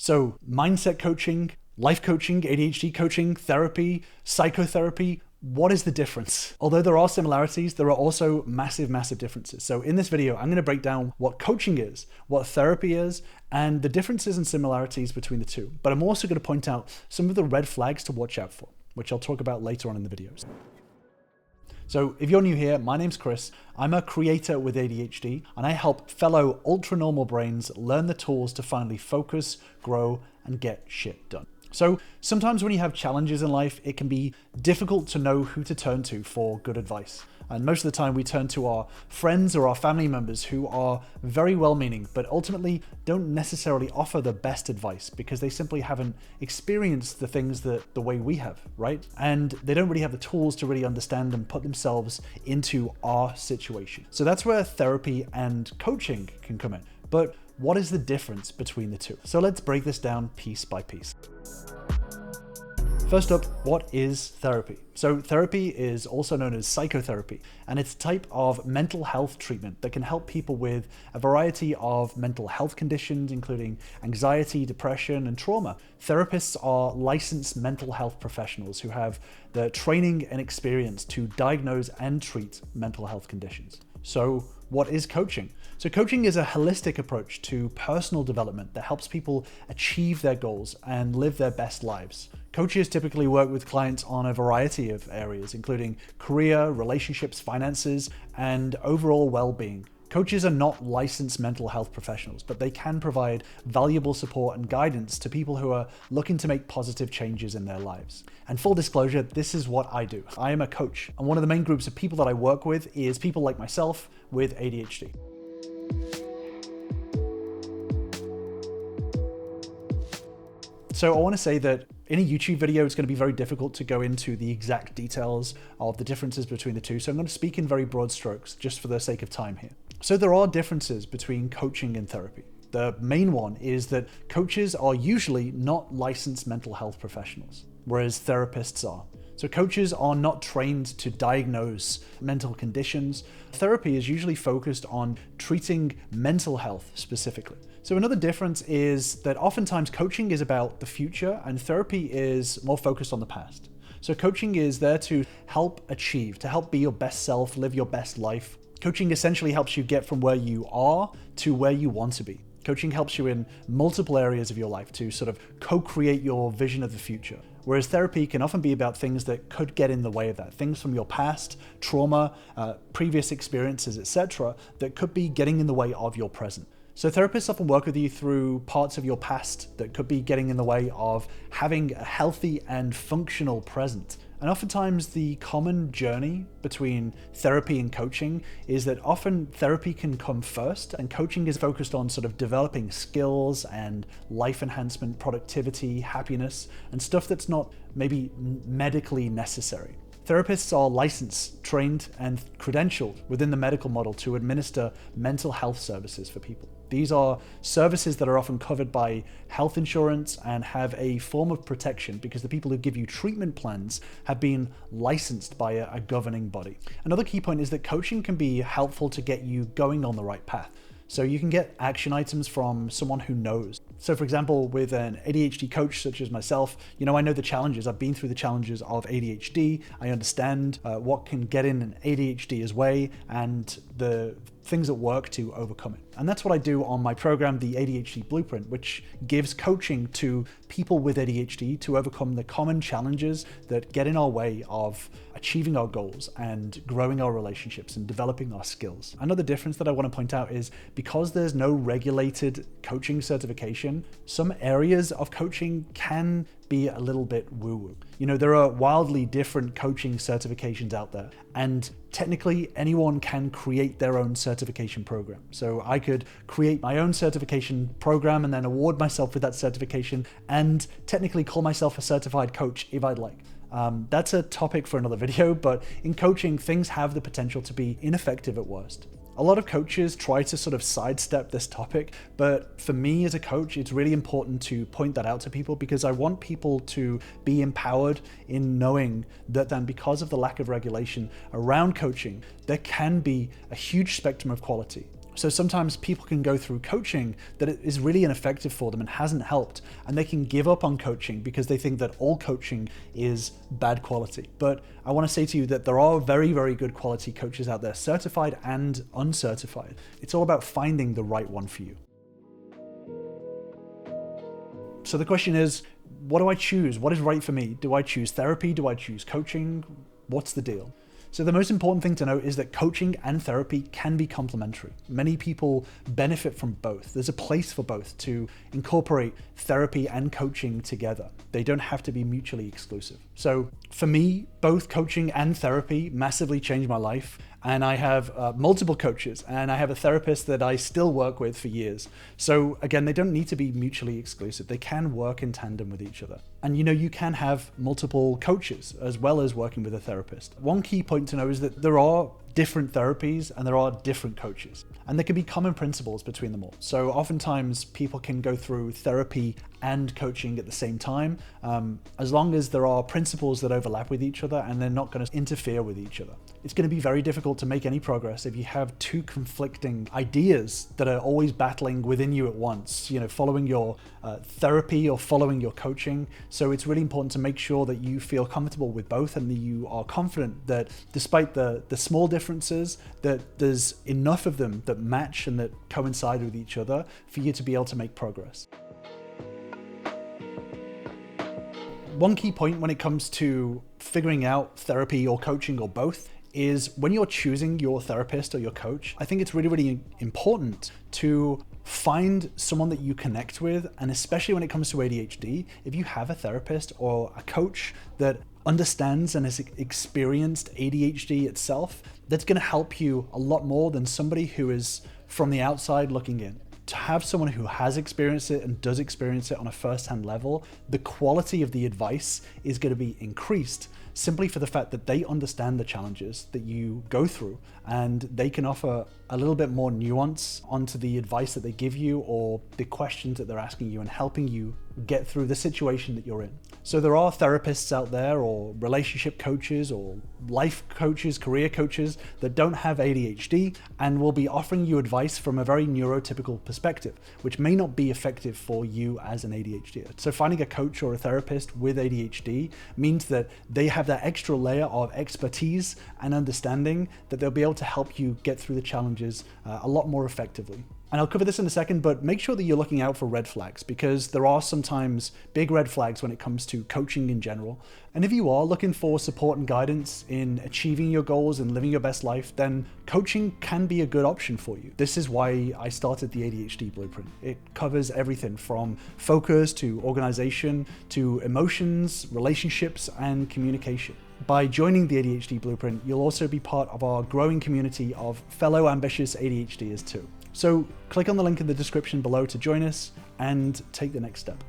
So mindset coaching, life coaching, ADHD coaching, therapy, psychotherapy, what is the difference? Although there are similarities, there are also massive, massive differences. So in this video, I'm going to break down what coaching is, what therapy is, and the differences and similarities between the two. But I'm also going to point out some of the red flags to watch out for, which I'll talk about later on in the videos. So if you're new here, my name's Chris. I'm a creator with ADHD, and I help fellow ultra-normal brains learn the tools to finally focus, grow, and get shit done. So sometimes when you have challenges in life, it can be difficult to know who to turn to for good advice. And most of the time we turn to our friends or our family members who are very well-meaning, but ultimately don't necessarily offer the best advice because they simply haven't experienced the things the way we have, right? And they don't really have the tools to really understand and put themselves into our situation. So that's where therapy and coaching can come in. But what is the difference between the two? So let's break this down piece by piece. First up, what is therapy? So therapy is also known as psychotherapy, and it's a type of mental health treatment that can help people with a variety of mental health conditions, including anxiety, depression, and trauma. Therapists are licensed mental health professionals who have the training and experience to diagnose and treat mental health conditions. So what is coaching? So coaching is a holistic approach to personal development that helps people achieve their goals and live their best lives. Coaches typically work with clients on a variety of areas, including career, relationships, finances, and overall well-being. Coaches are not licensed mental health professionals, but they can provide valuable support and guidance to people who are looking to make positive changes in their lives. And full disclosure, this is what I do. I am a coach, and one of the main groups of people that I work with is people like myself with ADHD. So I want to say that in a YouTube video, it's going to be very difficult to go into the exact details of the differences between the two. So I'm going to speak in very broad strokes just for the sake of time here. So there are differences between coaching and therapy. The main one is that coaches are usually not licensed mental health professionals, whereas therapists are. So coaches are not trained to diagnose mental conditions. Therapy is usually focused on treating mental health specifically. So another difference is that oftentimes coaching is about the future and therapy is more focused on the past. So coaching is there to help achieve, to help be your best self, live your best life. Coaching essentially helps you get from where you are to where you want to be. Coaching helps you in multiple areas of your life to sort of co-create your vision of the future. Whereas therapy can often be about things that could get in the way of that. Things from your past, trauma, previous experiences, etc., that could be getting in the way of your present. So therapists often work with you through parts of your past that could be getting in the way of having a healthy and functional present. And oftentimes the common journey between therapy and coaching is that often therapy can come first and coaching is focused on sort of developing skills and life enhancement, productivity, happiness, and stuff that's not maybe medically necessary. Therapists are licensed, trained, and credentialed within the medical model to administer mental health services for people. These are services that are often covered by health insurance and have a form of protection because the people who give you treatment plans have been licensed by a governing body. Another key point is that coaching can be helpful to get you going on the right path. So you can get action items from someone who knows. So for example, with an ADHD coach such as myself, I know the challenges. I've been through the challenges of ADHD. I understand what can get in an ADHD's way and the things that work to overcome it. And that's what I do on my program, the ADHD Blueprint, which gives coaching to people with ADHD to overcome the common challenges that get in our way of achieving our goals and growing our relationships and developing our skills. Another difference that I want to point out is because there's no regulated coaching certification, some areas of coaching can be a little bit woo-woo. There are wildly different coaching certifications out there, and technically anyone can create their own certification program. So I could create my own certification program and then award myself with that certification and technically call myself a certified coach if I'd like. That's a topic for another video, but in coaching, things have the potential to be ineffective at worst. A lot of coaches try to sort of sidestep this topic, but for me as a coach, it's really important to point that out to people because I want people to be empowered in knowing that then because of the lack of regulation around coaching, there can be a huge spectrum of quality. So sometimes people can go through coaching that is really ineffective for them and hasn't helped, and they can give up on coaching because they think that all coaching is bad quality. But I want to say to you that there are very, very good quality coaches out there, certified and uncertified. It's all about finding the right one for you. So the question is, what do I choose? What is right for me? Do I choose therapy? Do I choose coaching? What's the deal? So the most important thing to note is that coaching and therapy can be complementary. Many people benefit from both. There's a place for both to incorporate therapy and coaching together. They don't have to be mutually exclusive. So for me, both coaching and therapy massively changed my life. And I have multiple coaches, and I have a therapist that I still work with for years. So again, they don't need to be mutually exclusive. They can work in tandem with each other. And you can have multiple coaches as well as working with a therapist. One key point to know is that there are different therapies and there are different coaches, and there can be common principles between them all. So oftentimes people can go through therapy and coaching at the same time, as long as there are principles that overlap with each other and they're not going to interfere with each other. It's going to be very difficult to make any progress if you have two conflicting ideas that are always battling within you at once, following your therapy or following your coaching. So it's really important to make sure that you feel comfortable with both and that you are confident that despite the small differences, that there's enough of them that match and that coincide with each other for you to be able to make progress. One key point when it comes to figuring out therapy or coaching or both is when you're choosing your therapist or your coach, I think it's really, really important to find someone that you connect with. And especially when it comes to ADHD, if you have a therapist or a coach that understands and has experienced ADHD itself, that's going to help you a lot more than somebody who is from the outside looking in. To have someone who has experienced it and does experience it on a first-hand level, the quality of the advice is going to be increased simply for the fact that they understand the challenges that you go through, and they can offer a little bit more nuance onto the advice that they give you or the questions that they're asking you and helping you get through the situation that you're in. So there are therapists out there or relationship coaches or life coaches, career coaches that don't have ADHD and will be offering you advice from a very neurotypical perspective, which may not be effective for you as an ADHD. So finding a coach or a therapist with ADHD means that they have that extra layer of expertise and understanding that they'll be able to help you get through the challenges a lot more effectively. And I'll cover this in a second, but make sure that you're looking out for red flags, because there are sometimes big red flags when it comes to coaching in general. And if you are looking for support and guidance in achieving your goals and living your best life, then coaching can be a good option for you. This is why I started the ADHD Blueprint. It covers everything from focus to organization to emotions, relationships, and communication. By joining the ADHD Blueprint, you'll also be part of our growing community of fellow ambitious ADHDers too. So click on the link in the description below to join us and take the next step.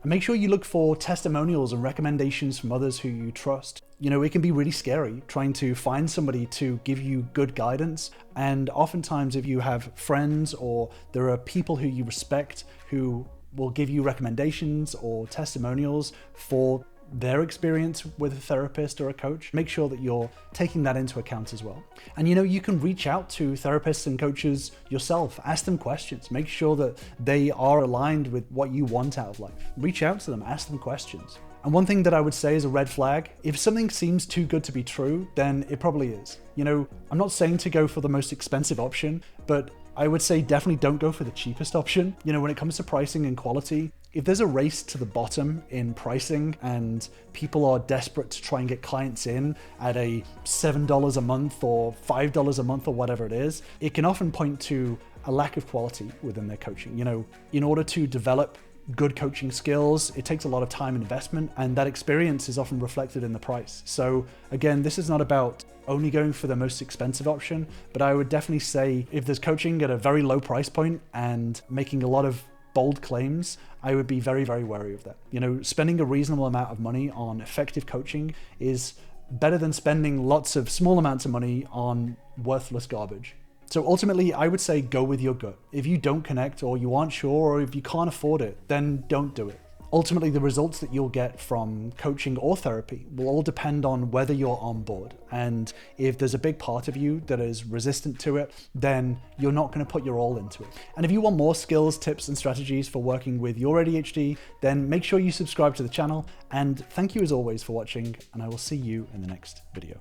And make sure you look for testimonials and recommendations from others who you trust. It can be really scary trying to find somebody to give you good guidance. And oftentimes if you have friends or there are people who you respect who will give you recommendations or testimonials for their experience with a therapist or a coach, make sure that you're taking that into account as well. And you can reach out to therapists and coaches yourself, ask them questions, make sure that they are aligned with what you want out of life. Reach out to them, ask them questions. And one thing that I would say is a red flag, if something seems too good to be true, then it probably is. I'm not saying to go for the most expensive option, but I would say definitely don't go for the cheapest option. When it comes to pricing and quality, if there's a race to the bottom in pricing and people are desperate to try and get clients in at a $7 a month or $5 a month or whatever it is, it can often point to a lack of quality within their coaching. In order to develop good coaching skills, it takes a lot of time and investment, and that experience is often reflected in the price. So again, this is not about only going for the most expensive option, but I would definitely say if there's coaching at a very low price point and making a lot of bold claims, I would be very, very wary of that. Spending a reasonable amount of money on effective coaching is better than spending lots of small amounts of money on worthless garbage. So ultimately, I would say go with your gut. If you don't connect or you aren't sure or if you can't afford it, then don't do it. Ultimately, the results that you'll get from coaching or therapy will all depend on whether you're on board. And if there's a big part of you that is resistant to it, then you're not going to put your all into it. And if you want more skills, tips, and strategies for working with your ADHD, then make sure you subscribe to the channel. And thank you as always for watching, and I will see you in the next video.